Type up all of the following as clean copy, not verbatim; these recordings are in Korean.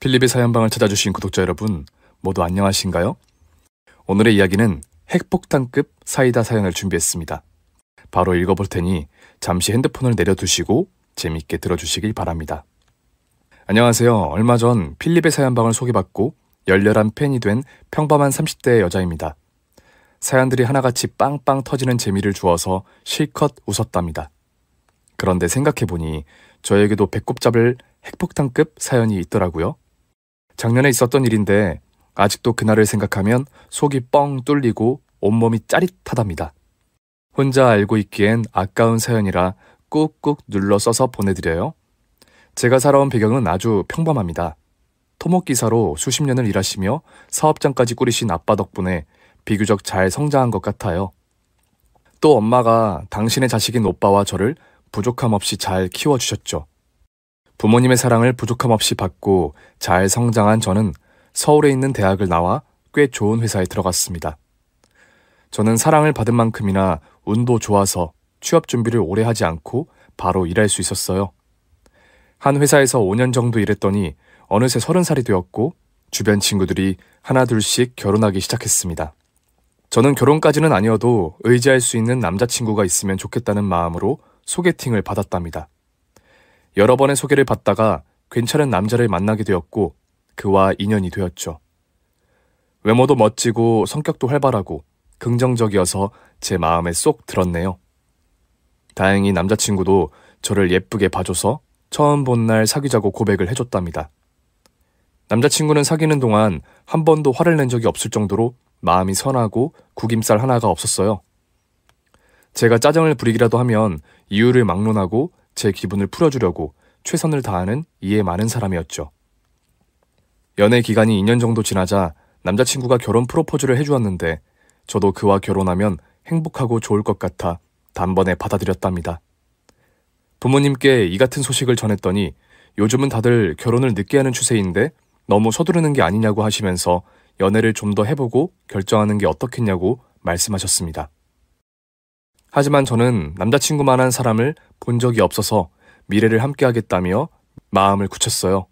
필립의 사연방을 찾아주신 구독자 여러분, 모두 안녕하신가요? 오늘의 이야기는 핵폭탄급 사이다 사연을 준비했습니다. 바로 읽어볼 테니 잠시 핸드폰을 내려두시고 재밌게 들어주시길 바랍니다. 안녕하세요. 얼마 전 필립의 사연방을 소개받고 열렬한 팬이 된 평범한 30대의 여자입니다. 사연들이 하나같이 빵빵 터지는 재미를 주어서 실컷 웃었답니다. 그런데 생각해보니 저에게도 배꼽 잡을 핵폭탄급 사연이 있더라고요. 작년에 있었던 일인데 아직도 그날을 생각하면 속이 뻥 뚫리고 온몸이 짜릿하답니다. 혼자 알고 있기엔 아까운 사연이라 꾹꾹 눌러 써서 보내드려요. 제가 살아온 배경은 아주 평범합니다. 토목기사로 수십 년을 일하시며 사업장까지 꾸리신 아빠 덕분에 비교적 잘 성장한 것 같아요. 또 엄마가 당신의 자식인 오빠와 저를 부족함 없이 잘 키워주셨죠. 부모님의 사랑을 부족함 없이 받고 잘 성장한 저는 서울에 있는 대학을 나와 꽤 좋은 회사에 들어갔습니다. 저는 사랑을 받은 만큼이나 운도 좋아서 취업 준비를 오래 하지 않고 바로 일할 수 있었어요. 한 회사에서 5년 정도 일했더니 어느새 30살이 되었고 주변 친구들이 하나둘씩 결혼하기 시작했습니다. 저는 결혼까지는 아니어도 의지할 수 있는 남자친구가 있으면 좋겠다는 마음으로 소개팅을 받았답니다. 여러 번의 소개를 받다가 괜찮은 남자를 만나게 되었고 그와 인연이 되었죠. 외모도 멋지고 성격도 활발하고 긍정적이어서 제 마음에 쏙 들었네요. 다행히 남자친구도 저를 예쁘게 봐줘서 처음 본 날 사귀자고 고백을 해줬답니다. 남자친구는 사귀는 동안 한 번도 화를 낸 적이 없을 정도로 마음이 선하고 구김살 하나가 없었어요. 제가 짜증을 부리기라도 하면 이유를 막론하고 제 기분을 풀어주려고 최선을 다하는 이해 많은 사람이었죠. 연애 기간이 2년 정도 지나자 남자친구가 결혼 프로포즈를 해주었는데 저도 그와 결혼하면 행복하고 좋을 것 같아 단번에 받아들였답니다. 부모님께 이 같은 소식을 전했더니 요즘은 다들 결혼을 늦게 하는 추세인데 너무 서두르는 게 아니냐고 하시면서 연애를 좀 더 해보고 결정하는 게 어떻겠냐고 말씀하셨습니다. 하지만 저는 남자친구만한 사람을 본 적이 없어서 미래를 함께하겠다며 마음을 굳혔어요.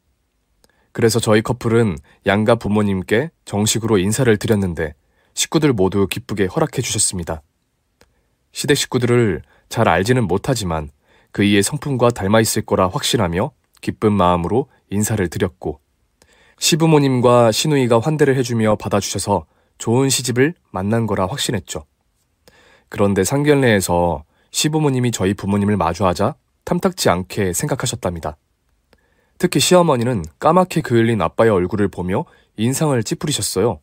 그래서 저희 커플은 양가 부모님께 정식으로 인사를 드렸는데 식구들 모두 기쁘게 허락해 주셨습니다. 시댁 식구들을 잘 알지는 못하지만 그이의 성품과 닮아 있을 거라 확신하며 기쁜 마음으로 인사를 드렸고 시부모님과 시누이가 환대를 해주며 받아주셔서 좋은 시집을 만난 거라 확신했죠. 그런데 상견례에서 시부모님이 저희 부모님을 마주하자 탐탁지 않게 생각하셨답니다. 특히 시어머니는 까맣게 그을린 아빠의 얼굴을 보며 인상을 찌푸리셨어요.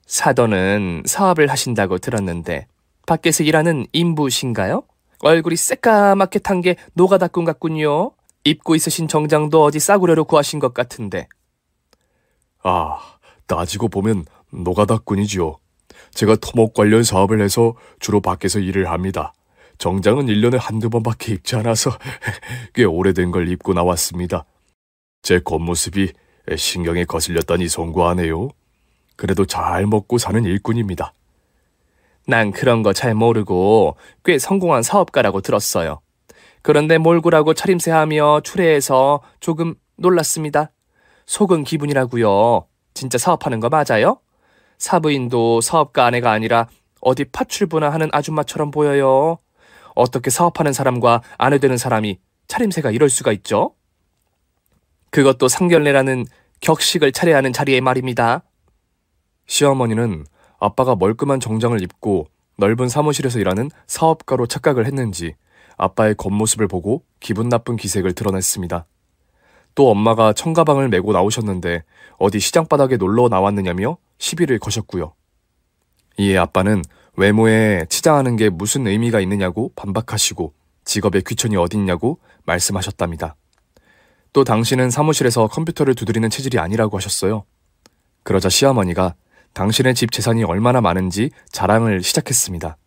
사돈은 사업을 하신다고 들었는데 밖에서 일하는 인부신가요? 얼굴이 새까맣게 탄 게 노가다꾼 같군요. 입고 있으신 정장도 어디 싸구려로 구하신 것 같은데. 아, 따지고 보면 노가다꾼이지요. 제가 토목 관련 사업을 해서 주로 밖에서 일을 합니다. 정장은 1년에 한두 번밖에 입지 않아서 꽤 오래된 걸 입고 나왔습니다. 제 겉모습이 신경에 거슬렸다니 송구하네요. 그래도 잘 먹고 사는 일꾼입니다. 난 그런 거 잘 모르고 꽤 성공한 사업가라고 들었어요. 그런데 몰골하고 차림새하며 추레해서 조금 놀랐습니다. 속은 기분이라고요. 진짜 사업하는 거 맞아요? 사부인도 사업가 아내가 아니라 어디 파출부나 하는 아줌마처럼 보여요. 어떻게 사업하는 사람과 아내 되는 사람이 차림새가 이럴 수가 있죠? 그것도 상견례라는 격식을 차려야 하는 자리에 말입니다. 시어머니는 아빠가 멀끔한 정장을 입고 넓은 사무실에서 일하는 사업가로 착각을 했는지 아빠의 겉모습을 보고 기분 나쁜 기색을 드러냈습니다. 또 엄마가 청가방을 메고 나오셨는데 어디 시장바닥에 놀러 나왔느냐며 시비를 거셨고요. 이에 아빠는 외모에 치장하는 게 무슨 의미가 있느냐고 반박하시고 직업에 귀천이 어딨냐고 말씀하셨답니다. 또 당신은 사무실에서 컴퓨터를 두드리는 체질이 아니라고 하셨어요. 그러자 시어머니가 당신의 집 재산이 얼마나 많은지 자랑을 시작했습니다.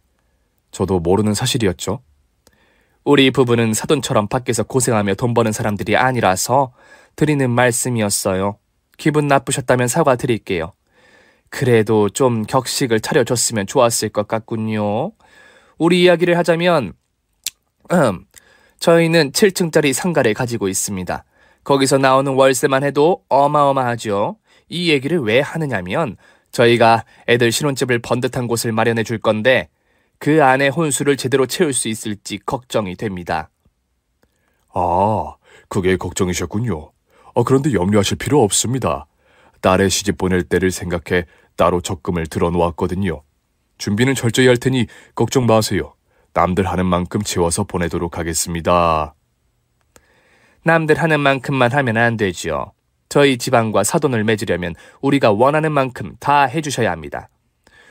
저도 모르는 사실이었죠. 우리 부부는 사돈처럼 밖에서 고생하며 돈 버는 사람들이 아니라서 드리는 말씀이었어요. 기분 나쁘셨다면 사과드릴게요. 그래도 좀 격식을 차려줬으면 좋았을 것 같군요. 우리 이야기를 하자면 저희는 7층짜리 상가를 가지고 있습니다. 거기서 나오는 월세만 해도 어마어마하죠. 이 얘기를 왜 하느냐면 저희가 애들 신혼집을 번듯한 곳을 마련해 줄 건데 그 안에 혼수를 제대로 채울 수 있을지 걱정이 됩니다. 아, 그게 걱정이셨군요. 그런데 염려하실 필요 없습니다. 딸의 시집 보낼 때를 생각해 따로 적금을 들어놓았거든요. 준비는 철저히 할 테니 걱정 마세요. 남들 하는 만큼 채워서 보내도록 하겠습니다. 남들 하는 만큼만 하면 안 되죠. 저희 집안과 사돈을 맺으려면 우리가 원하는 만큼 다 해주셔야 합니다.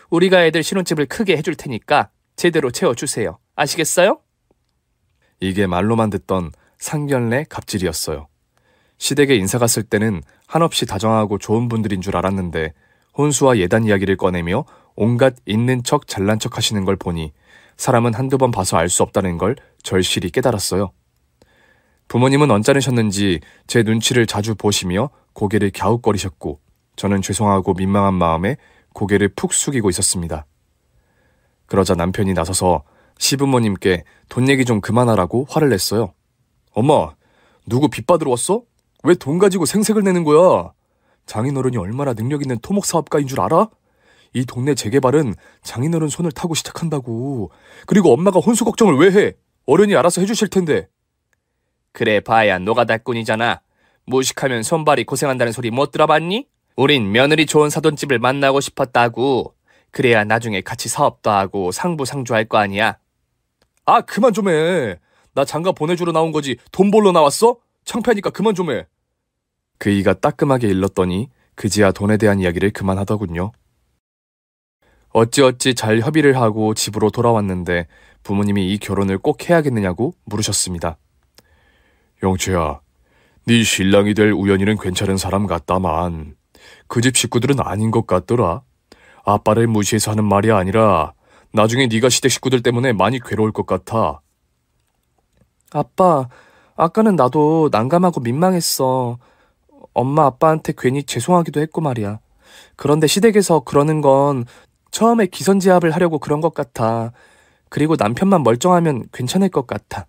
우리가 애들 신혼집을 크게 해줄 테니까 제대로 채워주세요. 아시겠어요? 이게 말로만 듣던 상견례 갑질이었어요. 시댁에 인사 갔을 때는 한없이 다정하고 좋은 분들인 줄 알았는데 혼수와 예단 이야기를 꺼내며 온갖 있는 척 잘난 척 하시는 걸 보니 사람은 한두 번 봐서 알 수 없다는 걸 절실히 깨달았어요. 부모님은 언짢으셨는지 제 눈치를 자주 보시며 고개를 갸웃거리셨고 저는 죄송하고 민망한 마음에 고개를 푹 숙이고 있었습니다. 그러자 남편이 나서서 시부모님께 돈 얘기 좀 그만하라고 화를 냈어요. 엄마, 누구 빚 받으러 왔어? 왜 돈 가지고 생색을 내는 거야? 장인어른이 얼마나 능력 있는 토목사업가인 줄 알아? 이 동네 재개발은 장인어른 손을 타고 시작한다고. 그리고 엄마가 혼수 걱정을 왜 해? 어른이 알아서 해주실 텐데. 그래 봐야 노가다꾼이잖아. 무식하면 손발이 고생한다는 소리 못 들어봤니? 우린 며느리 좋은 사돈집을 만나고 싶었다고. 그래야 나중에 같이 사업도 하고 상부상조할 거 아니야. 아, 그만 좀 해. 나 장가 보내주러 나온 거지 돈 벌러 나왔어? 창피하니까 그만 좀 해. 그 이가 따끔하게 일렀더니 그지야 돈에 대한 이야기를 그만하더군요. 어찌어찌 잘 협의를 하고 집으로 돌아왔는데 부모님이 이 결혼을 꼭 해야겠느냐고 물으셨습니다. 영채야, 네 신랑이 될 우연이는 괜찮은 사람 같다만 그 집 식구들은 아닌 것 같더라. 아빠를 무시해서 하는 말이 아니라 나중에 네가 시댁 식구들 때문에 많이 괴로울 것 같아. 아빠, 아까는 나도 난감하고 민망했어. 엄마 아빠한테 괜히 죄송하기도 했고 말이야. 그런데 시댁에서 그러는 건 처음에 기선제압을 하려고 그런 것 같아. 그리고 남편만 멀쩡하면 괜찮을 것 같아.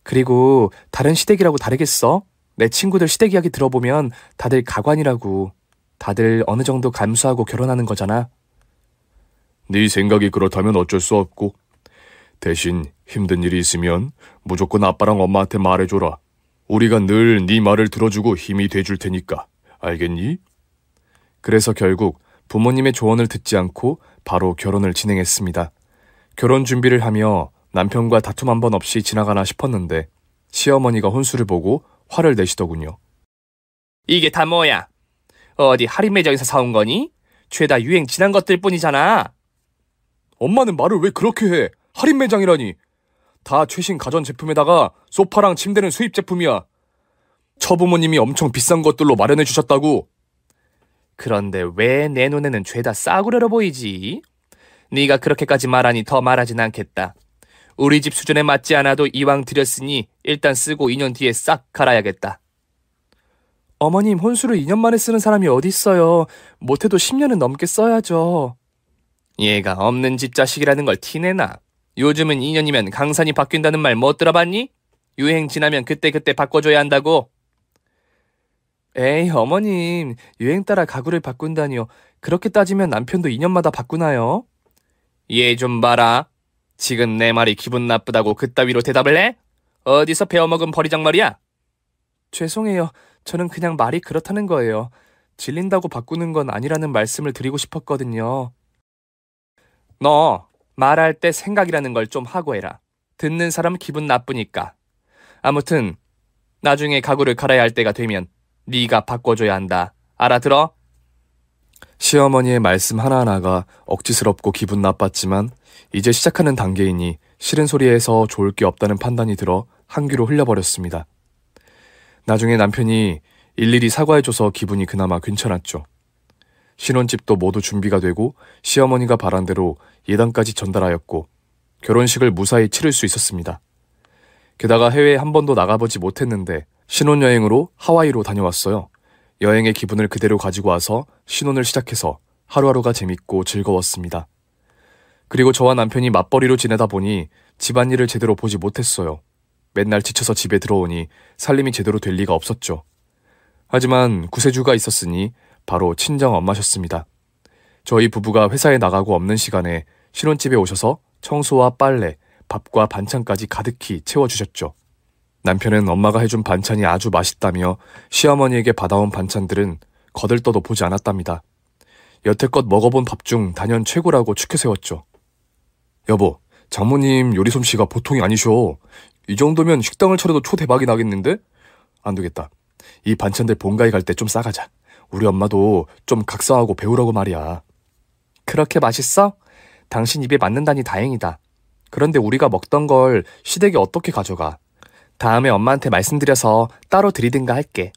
그리고 다른 시댁이라고 다르겠어? 내 친구들 시댁 이야기 들어보면 다들 가관이라고. 다들 어느 정도 감수하고 결혼하는 거잖아. 네 생각이 그렇다면 어쩔 수 없고 대신 힘든 일이 있으면 무조건 아빠랑 엄마한테 말해줘라. 우리가 늘 네 말을 들어주고 힘이 돼줄 테니까. 알겠니? 그래서 결국 부모님의 조언을 듣지 않고 바로 결혼을 진행했습니다. 결혼 준비를 하며 남편과 다툼 한 번 없이 지나가나 싶었는데 시어머니가 혼수를 보고 화를 내시더군요. 이게 다 뭐야? 어디 할인 매장에서 사온 거니? 죄다 유행 지난 것들 뿐이잖아. 엄마는 말을 왜 그렇게 해? 할인 매장이라니. 다 최신 가전제품에다가 소파랑 침대는 수입 제품이야. 처부모님이 엄청 비싼 것들로 마련해 주셨다고. 그런데 왜 내 눈에는 죄다 싸구려로 보이지? 네가 그렇게까지 말하니 더 말하진 않겠다. 우리 집 수준에 맞지 않아도 이왕 들였으니 일단 쓰고 2년 뒤에 싹 갈아야겠다. 어머님, 혼수를 2년 만에 쓰는 사람이 어딨어요. 못해도 10년은 넘게 써야죠. 얘가 없는 집 자식이라는 걸 티내나. 요즘은 2년이면 강산이 바뀐다는 말 못 들어봤니? 유행 지나면 그때그때 바꿔줘야 한다고. 에이, 어머님, 유행 따라 가구를 바꾼다니요. 그렇게 따지면 남편도 2년마다 바꾸나요? 얘 좀 봐라. 지금 내 말이 기분 나쁘다고 그따위로 대답을 해? 어디서 배워먹은 버리장머리야? 죄송해요. 저는 그냥 말이 그렇다는 거예요. 질린다고 바꾸는 건 아니라는 말씀을 드리고 싶었거든요. 너 말할 때 생각이라는 걸 좀 하고 해라. 듣는 사람 기분 나쁘니까. 아무튼 나중에 가구를 갈아야 할 때가 되면 네가 바꿔줘야 한다. 알아들어? 시어머니의 말씀 하나하나가 억지스럽고 기분 나빴지만 이제 시작하는 단계이니 싫은 소리에서 좋을 게 없다는 판단이 들어 한 귀로 흘려버렸습니다. 나중에 남편이 일일이 사과해줘서 기분이 그나마 괜찮았죠. 신혼집도 모두 준비가 되고 시어머니가 바란 대로 예단까지 전달하였고 결혼식을 무사히 치를 수 있었습니다. 게다가 해외에 한 번도 나가보지 못했는데 신혼여행으로 하와이로 다녀왔어요. 여행의 기분을 그대로 가지고 와서 신혼을 시작해서 하루하루가 재밌고 즐거웠습니다. 그리고 저와 남편이 맞벌이로 지내다 보니 집안일을 제대로 보지 못했어요. 맨날 지쳐서 집에 들어오니 살림이 제대로 될 리가 없었죠. 하지만 구세주가 있었으니 바로 친정 엄마셨습니다. 저희 부부가 회사에 나가고 없는 시간에 신혼집에 오셔서 청소와 빨래, 밥과 반찬까지 가득히 채워주셨죠. 남편은 엄마가 해준 반찬이 아주 맛있다며 시어머니에게 받아온 반찬들은 거들떠도 보지 않았답니다. 여태껏 먹어본 밥 중 단연 최고라고 추켜 세웠죠. 여보, 장모님 요리 솜씨가 보통이 아니셔. 이 정도면 식당을 차려도 초대박이 나겠는데? 안 되겠다. 이 반찬들 본가에 갈 때 좀 싸가자. 우리 엄마도 좀 각성하고 배우라고 말이야. 그렇게 맛있어? 당신 입에 맞는다니 다행이다. 그런데 우리가 먹던 걸 시댁에 어떻게 가져가? 다음에 엄마한테 말씀드려서 따로 드리든가 할게.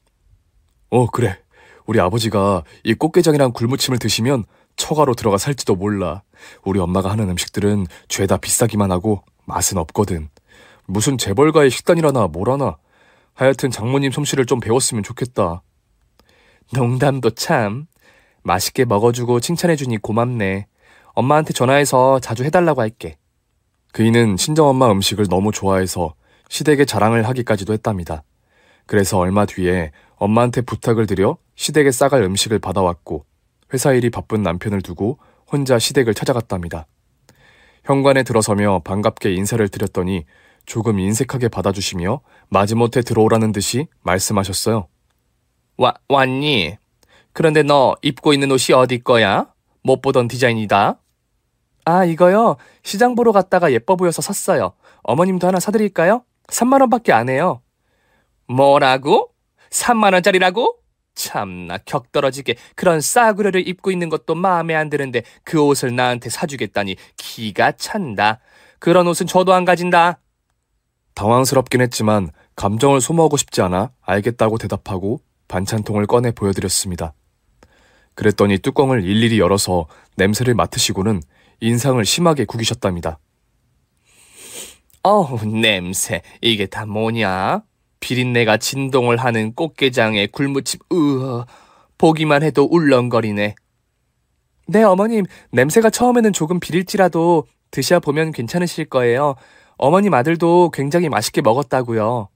그래. 우리 아버지가 이 꽃게장이랑 굴무침을 드시면 처가로 들어가 살지도 몰라. 우리 엄마가 하는 음식들은 죄다 비싸기만 하고 맛은 없거든. 무슨 재벌가의 식단이라나 뭐라나. 하여튼 장모님 솜씨를 좀 배웠으면 좋겠다. 농담도 참. 맛있게 먹어주고 칭찬해주니 고맙네. 엄마한테 전화해서 자주 해달라고 할게. 그이는 친정엄마 음식을 너무 좋아해서 시댁에 자랑을 하기까지도 했답니다. 그래서 얼마 뒤에 엄마한테 부탁을 드려 시댁에 싸갈 음식을 받아왔고 회사 일이 바쁜 남편을 두고 혼자 시댁을 찾아갔답니다. 현관에 들어서며 반갑게 인사를 드렸더니 조금 인색하게 받아주시며 마지못해 들어오라는 듯이 말씀하셨어요. 왔니? 그런데 너 입고 있는 옷이 어디 거야? 못 보던 디자인이다. 아, 이거요? 시장 보러 갔다가 예뻐 보여서 샀어요. 어머님도 하나 사드릴까요? 3만 원밖에 안 해요. 뭐라고? 3만 원짜리라고? 참나 격떨어지게 그런 싸구려를 입고 있는 것도 마음에 안 드는데 그 옷을 나한테 사주겠다니 기가 찬다. 그런 옷은 저도 안 가진다. 당황스럽긴 했지만 감정을 소모하고 싶지 않아 알겠다고 대답하고 반찬통을 꺼내 보여드렸습니다. 그랬더니 뚜껑을 일일이 열어서 냄새를 맡으시고는 인상을 심하게 구기셨답니다. 냄새. 이게 다 뭐냐? 비린내가 진동을 하는 꽃게장에 굴무침, 보기만 해도 울렁거리네. 네, 어머님, 냄새가 처음에는 조금 비릴지라도 드셔보면 괜찮으실 거예요. 어머님 아들도 굉장히 맛있게 먹었다고요.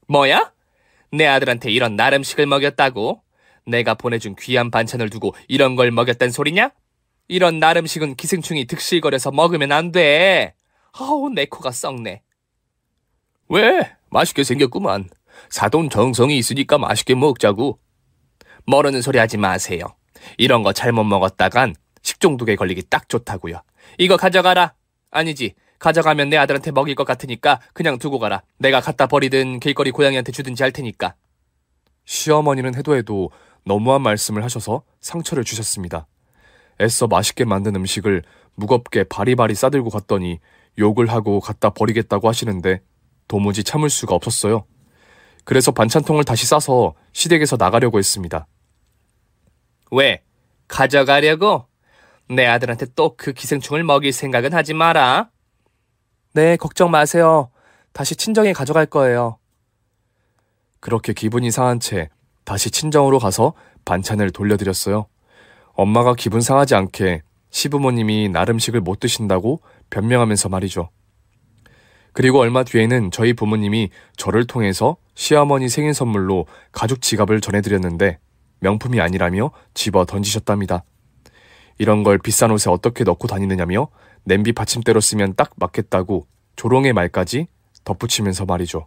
뭐야? 내 아들한테 이런 나름식을 먹였다고? 내가 보내준 귀한 반찬을 두고 이런 걸 먹였단 소리냐? 이런 나름식은 기생충이 득실거려서 먹으면 안 돼. 내 코가 썩네. 왜? 맛있게 생겼구만. 사돈 정성이 있으니까 맛있게 먹자고. 모르는 소리 하지 마세요. 이런 거 잘못 먹었다간 식중독에 걸리기 딱 좋다고요. 이거 가져가라. 아니지, 가져가면 내 아들한테 먹일 것 같으니까 그냥 두고 가라. 내가 갖다 버리든 길거리 고양이한테 주든지 할 테니까. 시어머니는 해도 너무한 말씀을 하셔서 상처를 주셨습니다. 애써 맛있게 만든 음식을 무겁게 바리바리 싸들고 갔더니 욕을 하고 갖다 버리겠다고 하시는데 도무지 참을 수가 없었어요. 그래서 반찬통을 다시 싸서 시댁에서 나가려고 했습니다. 왜? 가져가려고? 내 아들한테 또 그 기생충을 먹일 생각은 하지 마라. 네, 걱정 마세요. 다시 친정에 가져갈 거예요. 그렇게 기분이 상한 채 다시 친정으로 가서 반찬을 돌려드렸어요. 엄마가 기분 상하지 않게 시부모님이 나름식을 못 드신다고 변명하면서 말이죠. 그리고 얼마 뒤에는 저희 부모님이 저를 통해서 시어머니 생일 선물로 가죽 지갑을 전해드렸는데 명품이 아니라며 집어 던지셨답니다. 이런 걸 비싼 옷에 어떻게 넣고 다니느냐며 냄비 받침대로 쓰면 딱 맞겠다고 조롱의 말까지 덧붙이면서 말이죠.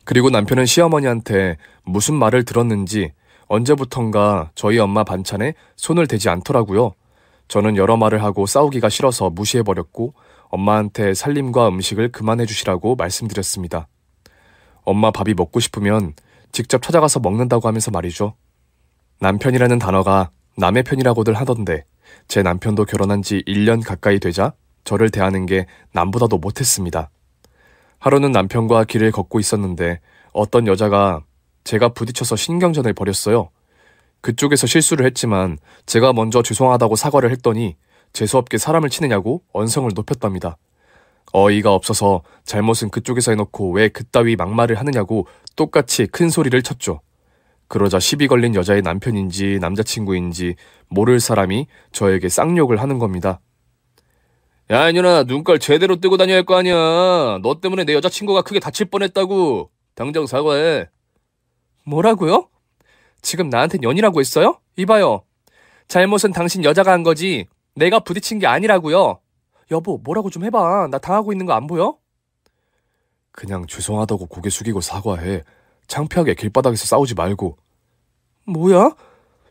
그리고 남편은 시어머니한테 무슨 말을 들었는지 언제부턴가 저희 엄마 반찬에 손을 대지 않더라고요. 저는 여러 말을 하고 싸우기가 싫어서 무시해버렸고 엄마한테 살림과 음식을 그만해 주시라고 말씀드렸습니다. 엄마 밥이 먹고 싶으면 직접 찾아가서 먹는다고 하면서 말이죠. 남편이라는 단어가 남의 편이라고들 하던데 제 남편도 결혼한 지 1년 가까이 되자 저를 대하는 게 남보다도 못했습니다. 하루는 남편과 길을 걷고 있었는데 어떤 여자가 제가 부딪혀서 신경전을 벌였어요. 그쪽에서 실수를 했지만 제가 먼저 죄송하다고 사과를 했더니 재수없게 사람을 치느냐고 언성을 높였답니다. 어이가 없어서 잘못은 그쪽에서 해놓고 왜 그따위 막말을 하느냐고 똑같이 큰 소리를 쳤죠. 그러자 시비 걸린 여자의 남편인지 남자친구인지 모를 사람이 저에게 쌍욕을 하는 겁니다. 야, 이년아, 눈깔 제대로 뜨고 다녀야 할 거 아니야. 너 때문에 내 여자친구가 크게 다칠 뻔했다고. 당장 사과해. 뭐라고요? 지금 나한텐 연이라고 했어요? 이봐요. 잘못은 당신 여자가 한 거지 내가 부딪힌 게 아니라고요. 여보, 뭐라고 좀 해봐. 나 당하고 있는 거 안 보여? 그냥 죄송하다고 고개 숙이고 사과해. 창피하게 길바닥에서 싸우지 말고. 뭐야?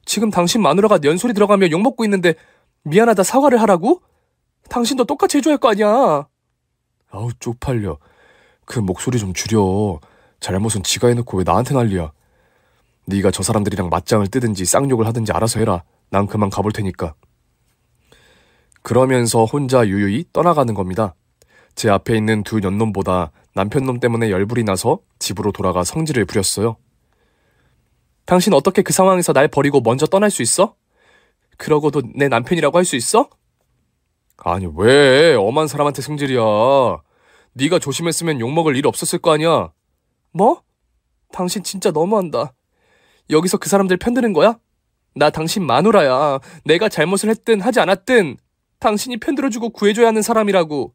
지금 당신 마누라가 연소리 들어가며 욕먹고 있는데 미안하다 사과를 하라고? 당신도 똑같이 해줘야 할 거 아니야. 아우 쪽팔려. 그 목소리 좀 줄여. 잘못은 지가 해놓고 왜 나한테 난리야. 네가 저 사람들이랑 맞짱을 뜨든지 쌍욕을 하든지 알아서 해라. 난 그만 가볼 테니까. 그러면서 혼자 유유히 떠나가는 겁니다. 제 앞에 있는 두 년놈보다 남편놈 때문에 열불이 나서 집으로 돌아가 성질을 부렸어요. 당신 어떻게 그 상황에서 날 버리고 먼저 떠날 수 있어? 그러고도 내 남편이라고 할 수 있어? 아니 왜 엄한 사람한테 승질이야. 네가 조심했으면 욕먹을 일 없었을 거 아니야. 뭐? 당신 진짜 너무한다. 여기서 그 사람들 편드는 거야? 나 당신 마누라야. 내가 잘못을 했든 하지 않았든 당신이 편들어주고 구해줘야 하는 사람이라고.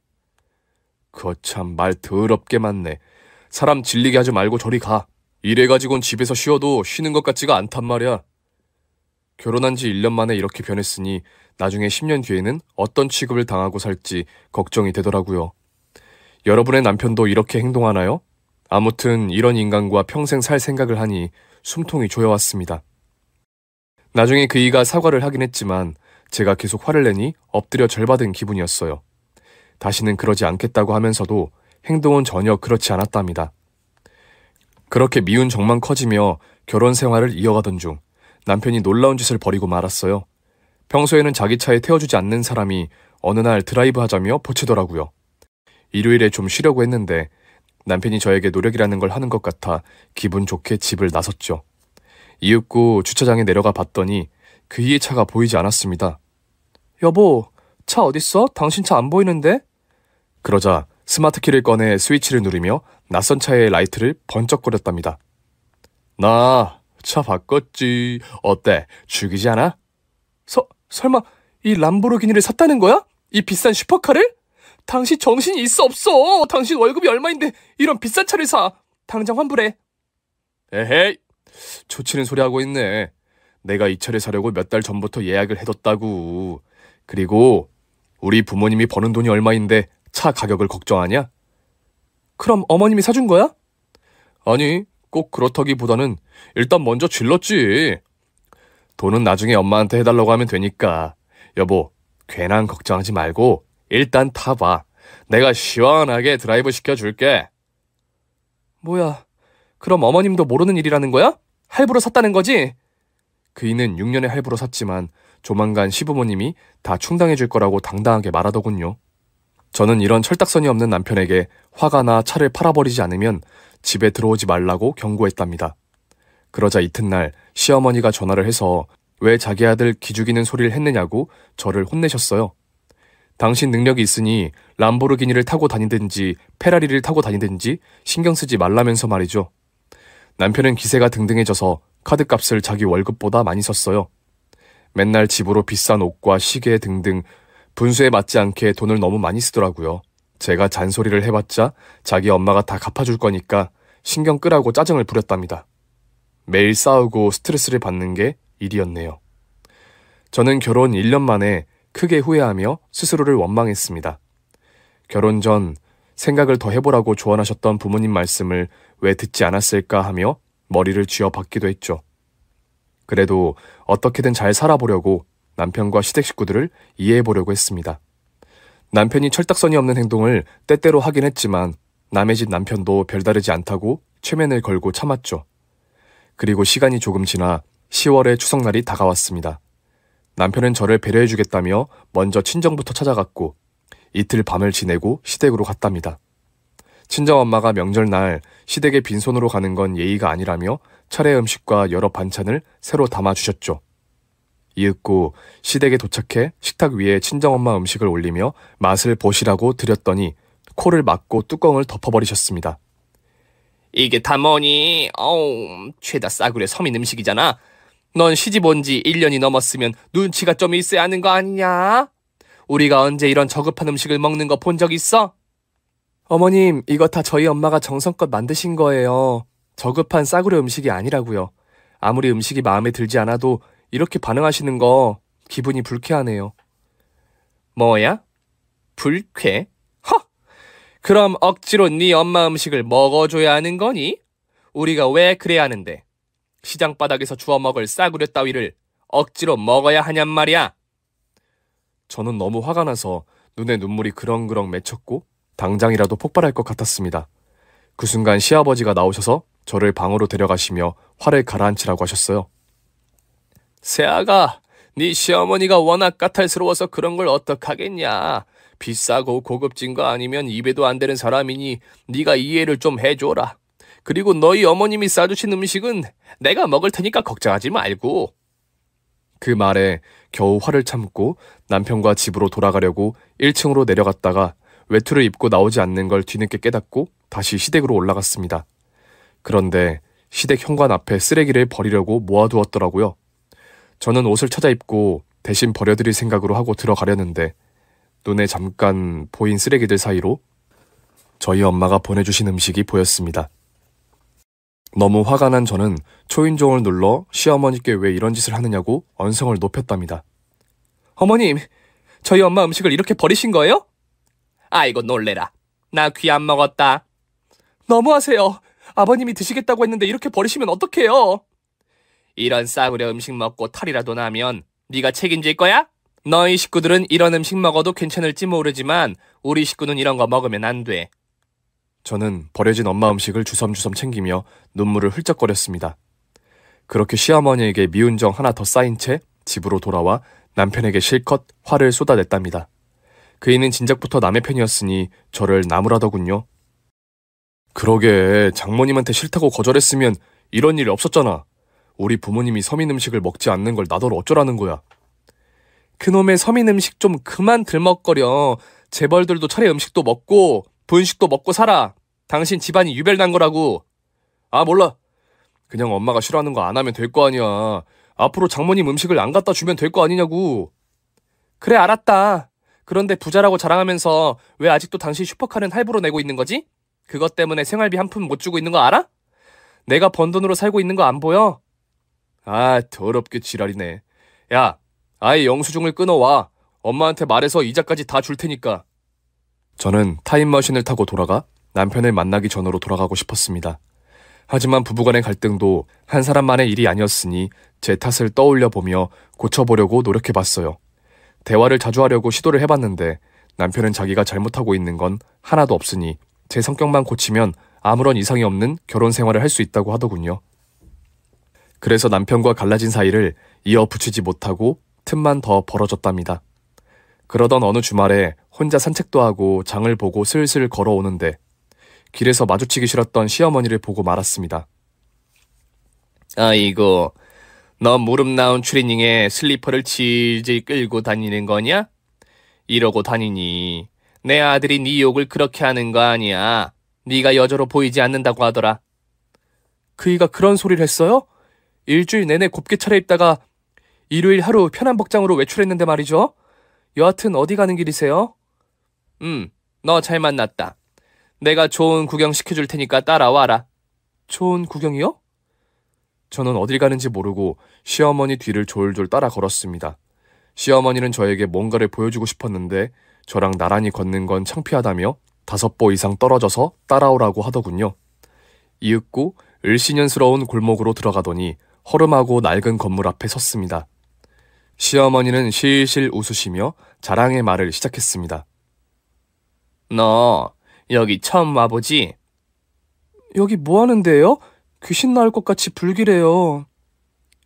거참 말 더럽게 많네. 사람 질리게 하지 말고 저리 가. 이래가지고는 집에서 쉬어도 쉬는 것 같지가 않단 말이야. 결혼한 지 1년 만에 이렇게 변했으니 나중에 10년 뒤에는 어떤 취급을 당하고 살지 걱정이 되더라고요. 여러분의 남편도 이렇게 행동하나요? 아무튼 이런 인간과 평생 살 생각을 하니 숨통이 조여왔습니다. 나중에 그이가 사과를 하긴 했지만 제가 계속 화를 내니 엎드려 절받은 기분이었어요. 다시는 그러지 않겠다고 하면서도 행동은 전혀 그렇지 않았답니다. 그렇게 미운 정만 커지며 결혼 생활을 이어가던 중 남편이 놀라운 짓을 벌이고 말았어요. 평소에는 자기 차에 태워주지 않는 사람이 어느 날 드라이브 하자며 보채더라고요. 일요일에 좀 쉬려고 했는데 남편이 저에게 노력이라는 걸 하는 것 같아 기분 좋게 집을 나섰죠. 이윽고 주차장에 내려가 봤더니 그이의 차가 보이지 않았습니다. 여보, 차 어딨어? 당신 차 안 보이는데? 그러자 스마트키를 꺼내 스위치를 누르며 낯선 차의 라이트를 번쩍거렸답니다. 나 차 바꿨지. 어때? 죽이지 않아? 설마 이 람보르기니를 샀다는 거야? 이 비싼 슈퍼카를? 당신 정신이 있어 없어? 당신 월급이 얼마인데 이런 비싼 차를 사. 당장 환불해. 에헤이, 초치는 소리 하고 있네. 내가 이 차를 사려고 몇 달 전부터 예약을 해뒀다고. 그리고 우리 부모님이 버는 돈이 얼마인데 차 가격을 걱정하냐? 그럼 어머님이 사준 거야? 아니, 꼭 그렇다기보다는 일단 먼저 질렀지. 돈은 나중에 엄마한테 해달라고 하면 되니까. 여보, 괜한 걱정하지 말고 일단 타봐. 내가 시원하게 드라이브 시켜줄게. 뭐야, 그럼 어머님도 모르는 일이라는 거야? 할부로 샀다는 거지? 그이는 6년에 할부로 샀지만 조만간 시부모님이 다 충당해줄 거라고 당당하게 말하더군요. 저는 이런 철딱서니 없는 남편에게 화가 나 차를 팔아버리지 않으면 집에 들어오지 말라고 경고했답니다. 그러자 이튿날 시어머니가 전화를 해서 왜 자기 아들 기죽이는 소리를 했느냐고 저를 혼내셨어요. 당신 능력이 있으니 람보르기니를 타고 다니든지 페라리를 타고 다니든지 신경 쓰지 말라면서 말이죠. 남편은 기세가 등등해져서 카드값을 자기 월급보다 많이 썼어요. 맨날 집으로 비싼 옷과 시계 등등 분수에 맞지 않게 돈을 너무 많이 쓰더라고요. 제가 잔소리를 해봤자 자기 엄마가 다 갚아줄 거니까 신경 끄라고 짜증을 부렸답니다. 매일 싸우고 스트레스를 받는 게 일이었네요. 저는 결혼 1년 만에 크게 후회하며 스스로를 원망했습니다. 결혼 전 생각을 더 해보라고 조언하셨던 부모님 말씀을 왜 듣지 않았을까 하며 머리를 쥐어박기도 했죠. 그래도 어떻게든 잘 살아보려고 남편과 시댁 식구들을 이해해보려고 했습니다. 남편이 철딱서니 없는 행동을 때때로 하긴 했지만 남의 집 남편도 별다르지 않다고 최면을 걸고 참았죠. 그리고 시간이 조금 지나 10월의 추석날이 다가왔습니다. 남편은 저를 배려해주겠다며 먼저 친정부터 찾아갔고 이틀 밤을 지내고 시댁으로 갔답니다. 친정엄마가 명절날 시댁에 빈손으로 가는 건 예의가 아니라며 차례 음식과 여러 반찬을 새로 담아주셨죠. 이윽고 시댁에 도착해 식탁 위에 친정엄마 음식을 올리며 맛을 보시라고 드렸더니 코를 막고 뚜껑을 덮어버리셨습니다. 이게 다 뭐니? 죄다 싸구려 서민 음식이잖아. 넌 시집 온 지 1년이 넘었으면 눈치가 좀 있어야 하는 거 아니냐? 우리가 언제 이런 저급한 음식을 먹는 거 본 적 있어? 어머님, 이거 다 저희 엄마가 정성껏 만드신 거예요. 저급한 싸구려 음식이 아니라고요. 아무리 음식이 마음에 들지 않아도 이렇게 반응하시는 거 기분이 불쾌하네요. 뭐야? 불쾌? 허! 그럼 억지로 네 엄마 음식을 먹어줘야 하는 거니? 우리가 왜 그래야 하는데? 시장 바닥에서 주워 먹을 싸구려 따위를 억지로 먹어야 하냔 말이야. 저는 너무 화가 나서 눈에 눈물이 그렁그렁 맺혔고 당장이라도 폭발할 것 같았습니다. 그 순간 시아버지가 나오셔서 저를 방으로 데려가시며 화를 가라앉히라고 하셨어요. 새아가, 네 시어머니가 워낙 까탈스러워서 그런 걸 어떡하겠냐. 비싸고 고급진 거 아니면 입에도 안 되는 사람이니 네가 이해를 좀 해줘라. 그리고 너희 어머님이 싸주신 음식은 내가 먹을 테니까 걱정하지 말고. 그 말에 겨우 화를 참고 남편과 집으로 돌아가려고 1층으로 내려갔다가 외투를 입고 나오지 않는 걸 뒤늦게 깨닫고 다시 시댁으로 올라갔습니다. 그런데 시댁 현관 앞에 쓰레기를 버리려고 모아두었더라고요. 저는 옷을 찾아 입고 대신 버려드릴 생각으로 하고 들어가려는데 눈에 잠깐 보인 쓰레기들 사이로 저희 엄마가 보내주신 음식이 보였습니다. 너무 화가 난 저는 초인종을 눌러 시어머니께 왜 이런 짓을 하느냐고 언성을 높였답니다. 어머님, 저희 엄마 음식을 이렇게 버리신 거예요? 아이고 놀래라. 나 귀 안 먹었다. 너무하세요. 아버님이 드시겠다고 했는데 이렇게 버리시면 어떡해요? 이런 싸구려 음식 먹고 탈이라도 나면 네가 책임질 거야? 너희 식구들은 이런 음식 먹어도 괜찮을지 모르지만 우리 식구는 이런 거 먹으면 안 돼. 저는 버려진 엄마 음식을 주섬주섬 챙기며 눈물을 흘쩍거렸습니다. 그렇게 시어머니에게 미운 정 하나 더 쌓인 채 집으로 돌아와 남편에게 실컷 화를 쏟아냈답니다. 그이는 진작부터 남의 편이었으니 저를 나무라더군요. 그러게 장모님한테 싫다고 거절했으면 이런 일이 없었잖아. 우리 부모님이 서민 음식을 먹지 않는 걸 나더러 어쩌라는 거야. 그놈의 서민 음식 좀 그만 들먹거려. 재벌들도 차례 음식도 먹고 분식도 먹고 살아. 당신 집안이 유별난 거라고. 아 몰라. 그냥 엄마가 싫어하는 거 안 하면 될 거 아니야. 앞으로 장모님 음식을 안 갖다 주면 될 거 아니냐고. 그래 알았다. 그런데 부자라고 자랑하면서 왜 아직도 당신 슈퍼카는 할부로 내고 있는 거지? 그것 때문에 생활비 한 푼 못 주고 있는 거 알아? 내가 번 돈으로 살고 있는 거 안 보여? 아 더럽게 지랄이네. 야 아예 영수증을 끊어와. 엄마한테 말해서 이자까지 다 줄 테니까. 저는 타임머신을 타고 돌아가 남편을 만나기 전으로 돌아가고 싶었습니다. 하지만 부부간의 갈등도 한 사람만의 일이 아니었으니 제 탓을 떠올려 보며 고쳐보려고 노력해봤어요. 대화를 자주 하려고 시도를 해봤는데 남편은 자기가 잘못하고 있는 건 하나도 없으니 제 성격만 고치면 아무런 이상이 없는 결혼 생활을 할 수 있다고 하더군요. 그래서 남편과 갈라진 사이를 이어붙이지 못하고 틈만 더 벌어졌답니다. 그러던 어느 주말에 혼자 산책도 하고 장을 보고 슬슬 걸어오는데 길에서 마주치기 싫었던 시어머니를 보고 말았습니다. 아이고, 너 무릎 나온 추리닝에 슬리퍼를 질질 끌고 다니는 거냐? 이러고 다니니 내 아들이 네 욕을 그렇게 하는 거 아니야. 네가 여자로 보이지 않는다고 하더라. 그이가 그런 소리를 했어요? 일주일 내내 곱게 차려입다가 일요일 하루 편한 복장으로 외출했는데 말이죠. 여하튼 어디 가는 길이세요? 너 잘 만났다. 내가 좋은 구경 시켜줄 테니까 따라와라. 좋은 구경이요? 저는 어딜 가는지 모르고 시어머니 뒤를 졸졸 따라 걸었습니다. 시어머니는 저에게 뭔가를 보여주고 싶었는데 저랑 나란히 걷는 건 창피하다며 5보 이상 떨어져서 따라오라고 하더군요. 이윽고 을씨년스러운 골목으로 들어가더니 허름하고 낡은 건물 앞에 섰습니다. 시어머니는 실실 웃으시며 자랑의 말을 시작했습니다. 너 여기 처음 와보지? 여기 뭐 하는데요? 귀신 나올 것 같이 불길해요.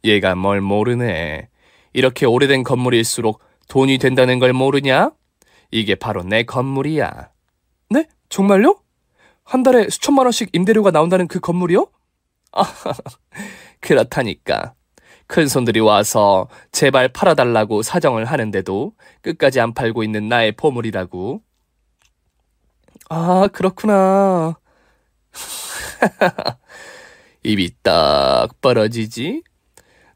얘가 뭘 모르네. 이렇게 오래된 건물일수록 돈이 된다는 걸 모르냐? 이게 바로 내 건물이야. 네? 정말요? 한 달에 수천만 원씩 임대료가 나온다는 그 건물이요? 아, 그렇다니까. 큰손들이 와서 제발 팔아달라고 사정을 하는데도 끝까지 안 팔고 있는 나의 보물이라고. 아, 그렇구나. 입이 딱 벌어지지?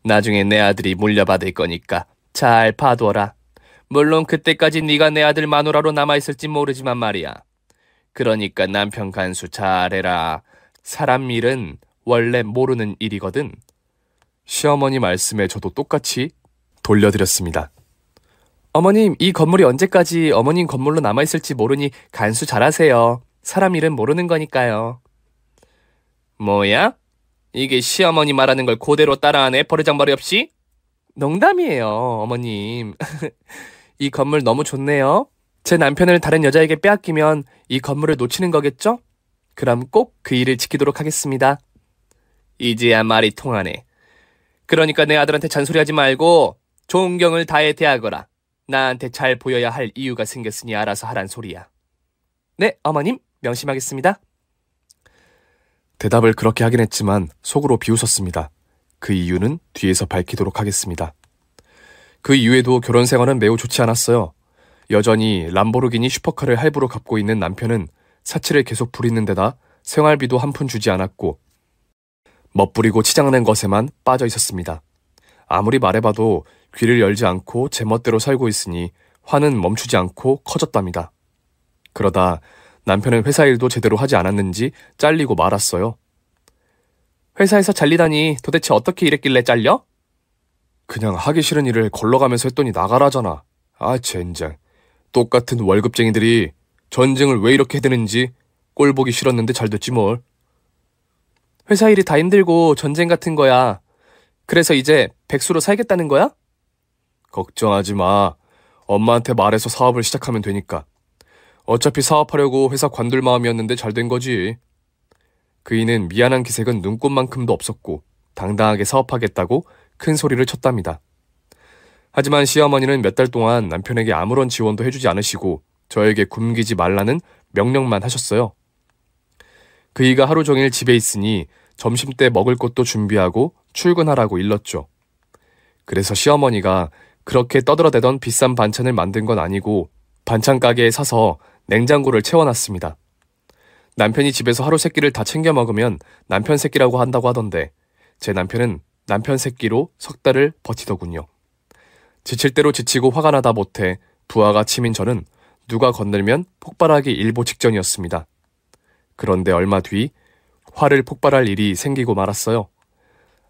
나중에 내 아들이 물려받을 거니까 잘 봐둬라. 물론 그때까지 네가 내 아들 마누라로 남아있을지 모르지만 말이야. 그러니까 남편 간수 잘해라. 사람 일은 원래 모르는 일이거든. 시어머니 말씀에 저도 똑같이 돌려드렸습니다. 어머님, 이 건물이 언제까지 어머님 건물로 남아있을지 모르니 간수 잘하세요. 사람 일은 모르는 거니까요. 뭐야? 이게 시어머니 말하는 걸 그대로 따라하네, 버르장머리 없이? 농담이에요, 어머님. 이 건물 너무 좋네요. 제 남편을 다른 여자에게 빼앗기면 이 건물을 놓치는 거겠죠? 그럼 꼭 그 일을 지키도록 하겠습니다. 이제야 말이 통하네. 그러니까 내 아들한테 잔소리하지 말고 존경을 다해 대하거라. 나한테 잘 보여야 할 이유가 생겼으니 알아서 하란 소리야. 네, 어머님, 명심하겠습니다. 대답을 그렇게 하긴 했지만 속으로 비웃었습니다. 그 이유는 뒤에서 밝히도록 하겠습니다. 그 이후에도 결혼 생활은 매우 좋지 않았어요. 여전히 람보르기니 슈퍼카를 할부로 갚고 있는 남편은 사치를 계속 부리는 데다 생활비도 한 푼 주지 않았고 멋부리고 치장낸 것에만 빠져 있었습니다. 아무리 말해봐도 귀를 열지 않고 제멋대로 살고 있으니 화는 멈추지 않고 커졌답니다. 그러다 남편은 회사 일도 제대로 하지 않았는지 잘리고 말았어요. 회사에서 잘리다니 도대체 어떻게 일했길래 잘려? 그냥 하기 싫은 일을 걸러가면서 했더니 나가라잖아. 아, 젠장. 똑같은 월급쟁이들이 전쟁을 왜 이렇게 해대는지 꼴 보기 싫었는데 잘 됐지 뭘. 회사 일이 다 힘들고 전쟁 같은 거야. 그래서 이제 백수로 살겠다는 거야? 걱정하지 마. 엄마한테 말해서 사업을 시작하면 되니까. 어차피 사업하려고 회사 관둘 마음이었는데 잘 된 거지. 그이는 미안한 기색은 눈꽃만큼도 없었고 당당하게 사업하겠다고 큰 소리를 쳤답니다. 하지만 시어머니는 몇 달 동안 남편에게 아무런 지원도 해주지 않으시고 저에게 굶기지 말라는 명령만 하셨어요. 그이가 하루 종일 집에 있으니 점심때 먹을 것도 준비하고 출근하라고 일렀죠. 그래서 시어머니가 그렇게 떠들어대던 비싼 반찬을 만든 건 아니고 반찬 가게에 사서 냉장고를 채워놨습니다. 남편이 집에서 하루 세끼를 다 챙겨 먹으면 남편 새끼라고 한다고 하던데 제 남편은 남편 새끼로 석 달을 버티더군요. 지칠 대로 지치고 화가 나다 못해 부하가 치민 저는 누가 건들면 폭발하기 일보 직전이었습니다. 그런데 얼마 뒤 화를 폭발할 일이 생기고 말았어요.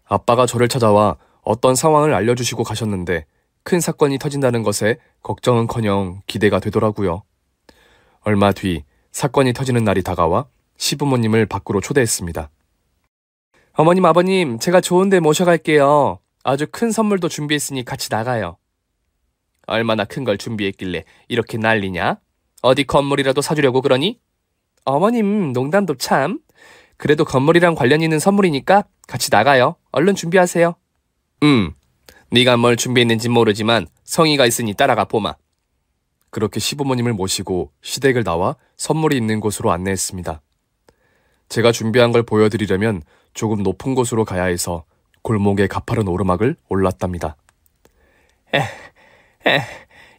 아빠가 저를 찾아와 어떤 상황을 알려주시고 가셨는데 큰 사건이 터진다는 것에 걱정은커녕 기대가 되더라고요. 얼마 뒤 사건이 터지는 날이 다가와 시부모님을 밖으로 초대했습니다. 어머님, 아버님, 제가 좋은 데 모셔갈게요. 아주 큰 선물도 준비했으니 같이 나가요. 얼마나 큰 걸 준비했길래 이렇게 난리냐? 어디 건물이라도 사주려고 그러니? 어머님, 농담도 참. 그래도 건물이랑 관련 있는 선물이니까 같이 나가요. 얼른 준비하세요. 네가 뭘 준비했는지 모르지만 성의가 있으니 따라가 보마. 그렇게 시부모님을 모시고 시댁을 나와 선물이 있는 곳으로 안내했습니다. 제가 준비한 걸 보여드리려면 조금 높은 곳으로 가야 해서 골목의 가파른 오르막을 올랐답니다.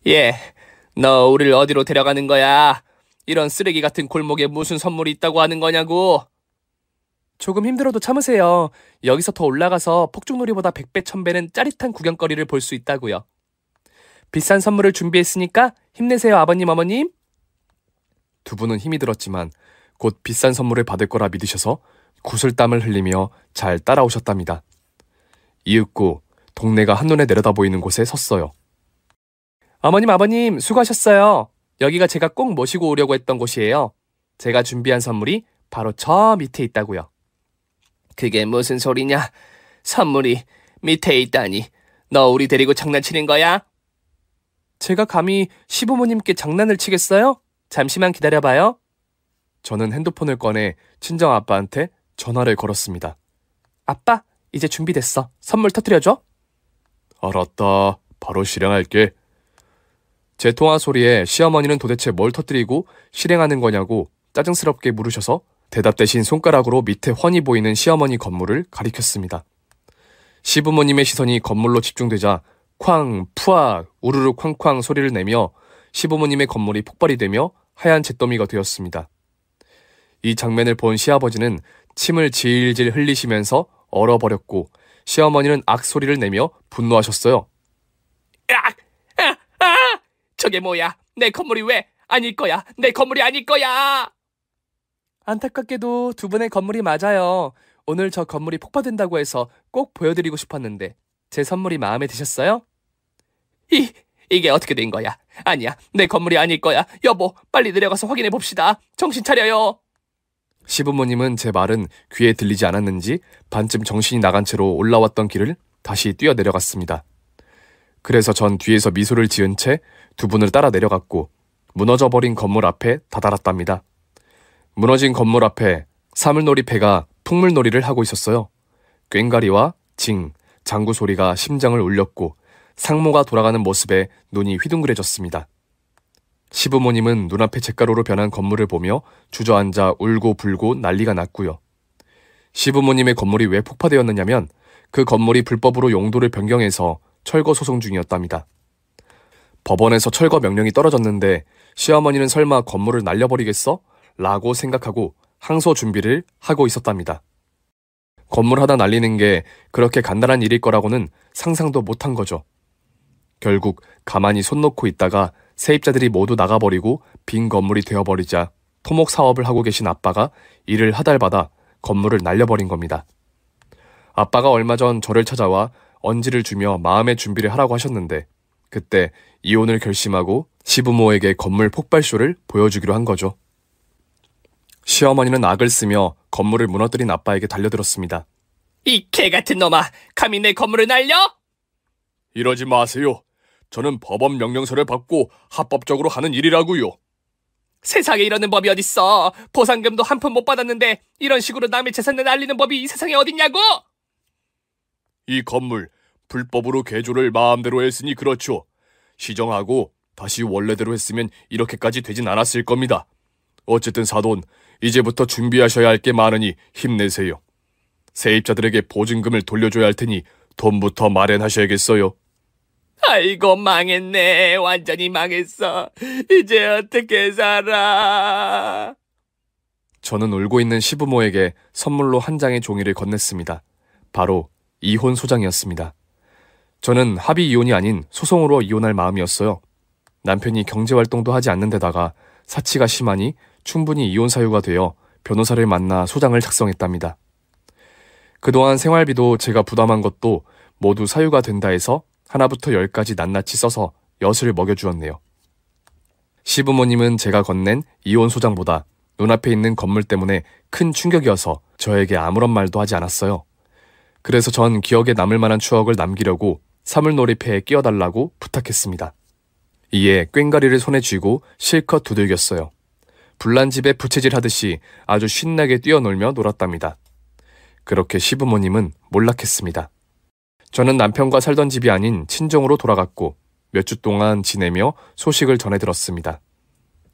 예, 너 우릴 어디로 데려가는 거야? 이런 쓰레기 같은 골목에 무슨 선물이 있다고 하는 거냐고. 조금 힘들어도 참으세요. 여기서 더 올라가서 폭죽놀이보다 100배 1000배는 짜릿한 구경거리를 볼 수 있다고요. 비싼 선물을 준비했으니까 힘내세요, 아버님, 어머님. 두 분은 힘이 들었지만 곧 비싼 선물을 받을 거라 믿으셔서 구슬땀을 흘리며 잘 따라오셨답니다. 이윽고 동네가 한눈에 내려다 보이는 곳에 섰어요. 어머님, 아버님, 수고하셨어요. 여기가 제가 꼭 모시고 오려고 했던 곳이에요. 제가 준비한 선물이 바로 저 밑에 있다고요. 그게 무슨 소리냐? 선물이 밑에 있다니. 너 우리 데리고 장난치는 거야? 제가 감히 시부모님께 장난을 치겠어요? 잠시만 기다려봐요. 저는 핸드폰을 꺼내 친정아빠한테 전화를 걸었습니다. 아빠, 이제 준비됐어. 선물 터뜨려줘. 알았다. 바로 실행할게. 제 통화 소리에 시어머니는 도대체 뭘 터뜨리고 실행하는 거냐고 짜증스럽게 물으셔서 대답 대신 손가락으로 밑에 훤히 보이는 시어머니 건물을 가리켰습니다. 시부모님의 시선이 건물로 집중되자 쾅, 푸악, 우르르 쾅쾅 소리를 내며 시부모님의 건물이 폭발이 되며 하얀 잿더미가 되었습니다. 이 장면을 본 시아버지는 침을 질질 흘리시면서 얼어버렸고 시어머니는 악소리를 내며 분노하셨어요. 저게 뭐야? 내 건물이 왜 아닐 거야? 내 건물이 아닐 거야! 안타깝게도 두 분의 건물이 맞아요. 오늘 저 건물이 폭파된다고 해서 꼭 보여드리고 싶었는데 제 선물이 마음에 드셨어요? 이게 어떻게 된 거야? 아니야, 내 건물이 아닐 거야. 여보, 빨리 내려가서 확인해 봅시다. 정신 차려요. 시부모님은 제 말은 귀에 들리지 않았는지 반쯤 정신이 나간 채로 올라왔던 길을 다시 뛰어내려갔습니다. 그래서 전 뒤에서 미소를 지은 채 두 분을 따라 내려갔고 무너져버린 건물 앞에 다다랐답니다. 무너진 건물 앞에 사물놀이패가 풍물놀이를 하고 있었어요. 꽹가리와 징, 장구 소리가 심장을 울렸고 상모가 돌아가는 모습에 눈이 휘둥그레졌습니다. 시부모님은 눈앞에 잿가루로 변한 건물을 보며 주저앉아 울고 불고 난리가 났고요. 시부모님의 건물이 왜 폭파되었느냐면 그 건물이 불법으로 용도를 변경해서 철거 소송 중이었답니다. 법원에서 철거 명령이 떨어졌는데 시어머니는 설마 건물을 날려버리겠어? 라고 생각하고 항소 준비를 하고 있었답니다. 건물 하나 날리는 게 그렇게 간단한 일일 거라고는 상상도 못한 거죠. 결국 가만히 손 놓고 있다가 세입자들이 모두 나가버리고 빈 건물이 되어버리자 토목 사업을 하고 계신 아빠가 이를 하달받아 건물을 날려버린 겁니다. 아빠가 얼마 전 저를 찾아와 언지를 주며 마음의 준비를 하라고 하셨는데 그때 이혼을 결심하고 시부모에게 건물 폭발쇼를 보여주기로 한 거죠. 시어머니는 악을 쓰며 건물을 무너뜨린 아빠에게 달려들었습니다. 이 개같은 놈아, 감히 내 건물을 날려? 이러지 마세요. 저는 법원 명령서를 받고 합법적으로 하는 일이라고요. 세상에 이러는 법이 어딨어. 보상금도 한 푼 못 받았는데 이런 식으로 남의 재산을 날리는 법이 이 세상에 어딨냐고? 이 건물 불법으로 개조를 마음대로 했으니 그렇죠. 시정하고 다시 원래대로 했으면 이렇게까지 되진 않았을 겁니다. 어쨌든 사돈, 이제부터 준비하셔야 할 게 많으니 힘내세요. 세입자들에게 보증금을 돌려줘야 할 테니 돈부터 마련하셔야겠어요. 아이고, 망했네. 완전히 망했어. 이제 어떻게 살아? 저는 울고 있는 시부모에게 선물로 한 장의 종이를 건넸습니다. 바로 이혼 소장이었습니다. 저는 합의 이혼이 아닌 소송으로 이혼할 마음이었어요. 남편이 경제활동도 하지 않는 데다가 사치가 심하니 충분히 이혼 사유가 되어 변호사를 만나 소장을 작성했답니다. 그동안 생활비도 제가 부담한 것도 모두 사유가 된다 해서 하나부터 10까지 낱낱이 써서 엿을 먹여주었네요. 시부모님은 제가 건넨 이혼 소장보다 눈앞에 있는 건물 때문에 큰 충격이어서 저에게 아무런 말도 하지 않았어요. 그래서 전 기억에 남을 만한 추억을 남기려고 사물놀이패에 끼워달라고 부탁했습니다. 이에 꽹가리를 손에 쥐고 실컷 두들겼어요. 불난 집에 부채질 하듯이 아주 신나게 뛰어놀며 놀았답니다. 그렇게 시부모님은 몰락했습니다. 저는 남편과 살던 집이 아닌 친정으로 돌아갔고 몇 주 동안 지내며 소식을 전해 들었습니다.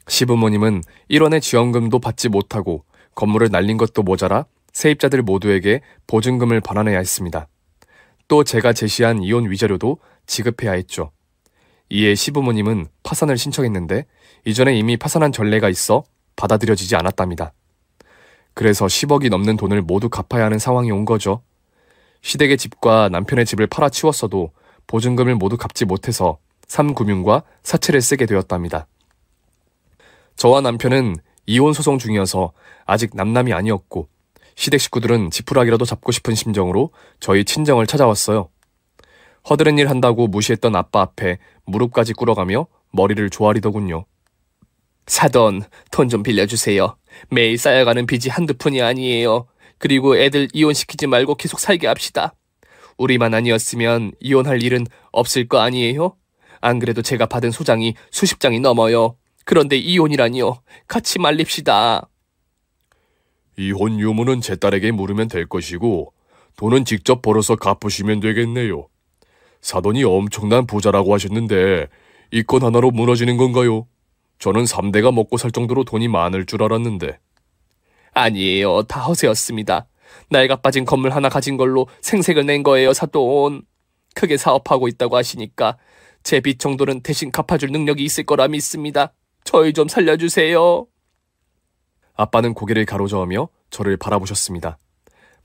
시부모님은 1원의 지원금도 받지 못하고 건물을 날린 것도 모자라 세입자들 모두에게 보증금을 반환해야 했습니다. 또 제가 제시한 이혼 위자료도 지급해야 했죠. 이에 시부모님은 파산을 신청했는데 이전에 이미 파산한 전례가 있어 받아들여지지 않았답니다. 그래서 10억이 넘는 돈을 모두 갚아야 하는 상황이 온 거죠. 시댁의 집과 남편의 집을 팔아치웠어도 보증금을 모두 갚지 못해서 삼금융과 사채를 쓰게 되었답니다. 저와 남편은 이혼 소송 중이어서 아직 남남이 아니었고 시댁 식구들은 지푸라기라도 잡고 싶은 심정으로 저희 친정을 찾아왔어요. 허드렛 일 한다고 무시했던 아빠 앞에 무릎까지 꿇어가며 머리를 조아리더군요. 사돈, 돈 좀 빌려주세요. 매일 쌓여가는 빚이 한두 푼이 아니에요. 그리고 애들 이혼시키지 말고 계속 살게 합시다. 우리만 아니었으면 이혼할 일은 없을 거 아니에요? 안 그래도 제가 받은 소장이 수십 장이 넘어요. 그런데 이혼이라니요. 같이 말립시다. 이혼 유무는 제 딸에게 물으면 될 것이고 돈은 직접 벌어서 갚으시면 되겠네요. 사돈이 엄청난 부자라고 하셨는데 이 건 하나로 무너지는 건가요? 저는 3대가 먹고 살 정도로 돈이 많을 줄 알았는데. 아니에요. 다 허세였습니다. 낡아 빠진 건물 하나 가진 걸로 생색을 낸 거예요, 사돈. 크게 사업하고 있다고 하시니까 제 빚 정도는 대신 갚아줄 능력이 있을 거라 믿습니다. 저희 좀 살려주세요. 아빠는 고개를 가로저으며 저를 바라보셨습니다.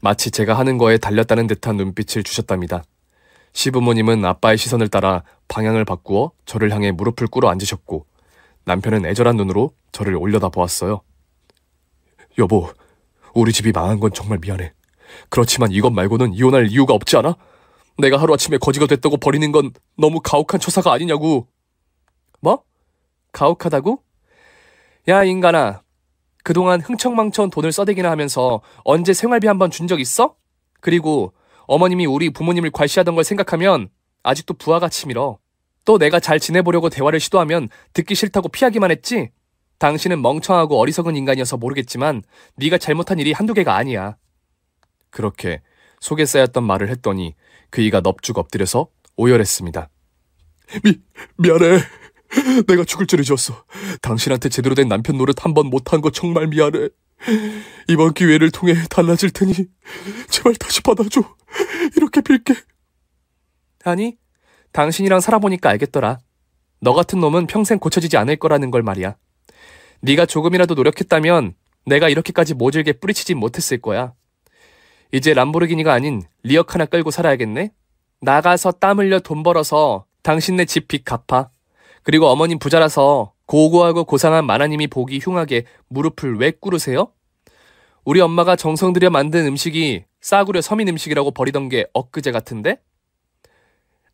마치 제가 하는 거에 달렸다는 듯한 눈빛을 주셨답니다. 시부모님은 아빠의 시선을 따라 방향을 바꾸어 저를 향해 무릎을 꿇어 앉으셨고 남편은 애절한 눈으로 저를 올려다 보았어요. 여보, 우리 집이 망한 건 정말 미안해. 그렇지만 이것 말고는 이혼할 이유가 없지 않아? 내가 하루아침에 거지가 됐다고 버리는 건 너무 가혹한 처사가 아니냐고. 뭐? 가혹하다고? 야, 인간아. 그동안 흥청망청 돈을 써대기나 하면서 언제 생활비 한 번 준 적 있어? 그리고 어머님이 우리 부모님을 괄시하던 걸 생각하면 아직도 부하가 치밀어. 또 내가 잘 지내보려고 대화를 시도하면 듣기 싫다고 피하기만 했지? 당신은 멍청하고 어리석은 인간이어서 모르겠지만 네가 잘못한 일이 한두 개가 아니야. 그렇게 속에 쌓였던 말을 했더니 그이가 넙죽 엎드려서 오열했습니다. 미안해. 내가 죽을 죄를 지었어. 당신한테 제대로 된 남편 노릇 한 번 못한 거 정말 미안해. 이번 기회를 통해 달라질 테니 제발 다시 받아줘. 이렇게 빌게. 아니, 당신이랑 살아보니까 알겠더라. 너 같은 놈은 평생 고쳐지지 않을 거라는 걸 말이야. 네가 조금이라도 노력했다면 내가 이렇게까지 모질게 뿌리치진 못했을 거야. 이제 람보르기니가 아닌 리역 하나 끌고 살아야겠네? 나가서 땀 흘려 돈 벌어서 당신네 집 빚 갚아. 그리고 어머님 부자라서 고고하고 고상한 마나님이 보기 흉하게 무릎을 왜 꿇으세요? 우리 엄마가 정성 들여 만든 음식이 싸구려 서민 음식이라고 버리던 게 엊그제 같은데?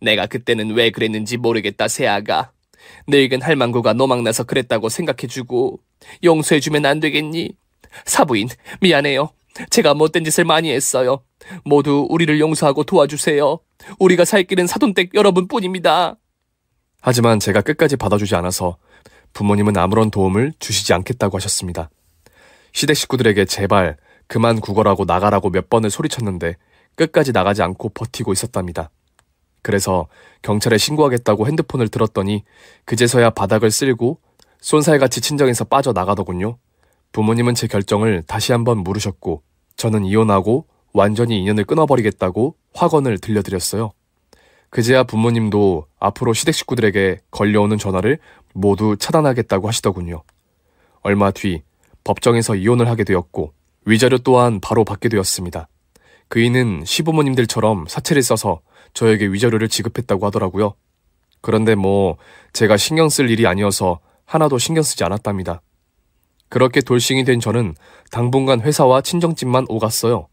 내가 그때는 왜 그랬는지 모르겠다, 새아가. 늙은 할망구가 노망나서 그랬다고 생각해주고 용서해주면 안 되겠니? 사부인, 미안해요. 제가 못된 짓을 많이 했어요. 모두 우리를 용서하고 도와주세요. 우리가 살 길은 사돈댁 여러분뿐입니다. 하지만 제가 끝까지 받아주지 않아서 부모님은 아무런 도움을 주시지 않겠다고 하셨습니다. 시댁 식구들에게 제발 그만 구걸하고 나가라고 몇 번을 소리쳤는데 끝까지 나가지 않고 버티고 있었답니다. 그래서 경찰에 신고하겠다고 핸드폰을 들었더니 그제서야 바닥을 쓸고 쏜살같이 친정에서 빠져나가더군요. 부모님은 제 결정을 다시 한번 물으셨고 저는 이혼하고 완전히 인연을 끊어버리겠다고 확언을 들려드렸어요. 그제야 부모님도 앞으로 시댁 식구들에게 걸려오는 전화를 모두 차단하겠다고 하시더군요. 얼마 뒤 법정에서 이혼을 하게 되었고 위자료 또한 바로 받게 되었습니다. 그이는 시부모님들처럼 사채를 써서 저에게 위자료를 지급했다고 하더라고요. 그런데 제가 신경 쓸 일이 아니어서 하나도 신경 쓰지 않았답니다. 그렇게 돌싱이 된 저는 당분간 회사와 친정집만 오갔어요.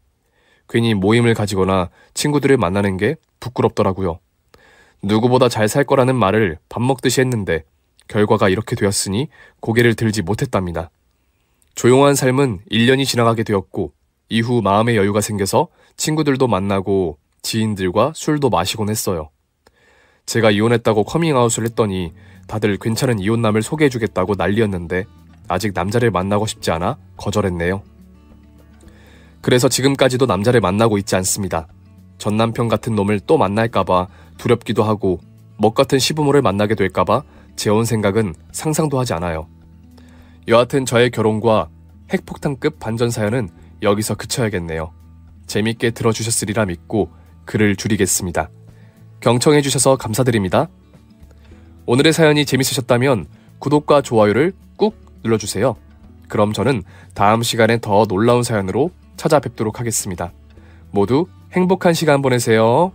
괜히 모임을 가지거나 친구들을 만나는 게 부끄럽더라고요. 누구보다 잘 살 거라는 말을 밥 먹듯이 했는데 결과가 이렇게 되었으니 고개를 들지 못했답니다. 조용한 삶은 1년이 지나가게 되었고 이후 마음의 여유가 생겨서 친구들도 만나고 지인들과 술도 마시곤 했어요. 제가 이혼했다고 커밍아웃을 했더니 다들 괜찮은 이혼남을 소개해주겠다고 난리였는데 아직 남자를 만나고 싶지 않아 거절했네요. 그래서 지금까지도 남자를 만나고 있지 않습니다. 전남편 같은 놈을 또 만날까봐 두렵기도 하고 먹 같은 시부모를 만나게 될까봐 재혼 생각은 상상도 하지 않아요. 여하튼 저의 결혼과 핵폭탄급 반전 사연은 여기서 그쳐야겠네요. 재밌게 들어주셨으리라 믿고 글을 줄이겠습니다. 경청해주셔서 감사드립니다. 오늘의 사연이 재밌으셨다면 구독과 좋아요를 꾹 눌러주세요. 그럼 저는 다음 시간에 더 놀라운 사연으로 찾아뵙도록 하겠습니다. 모두 행복한 시간 보내세요.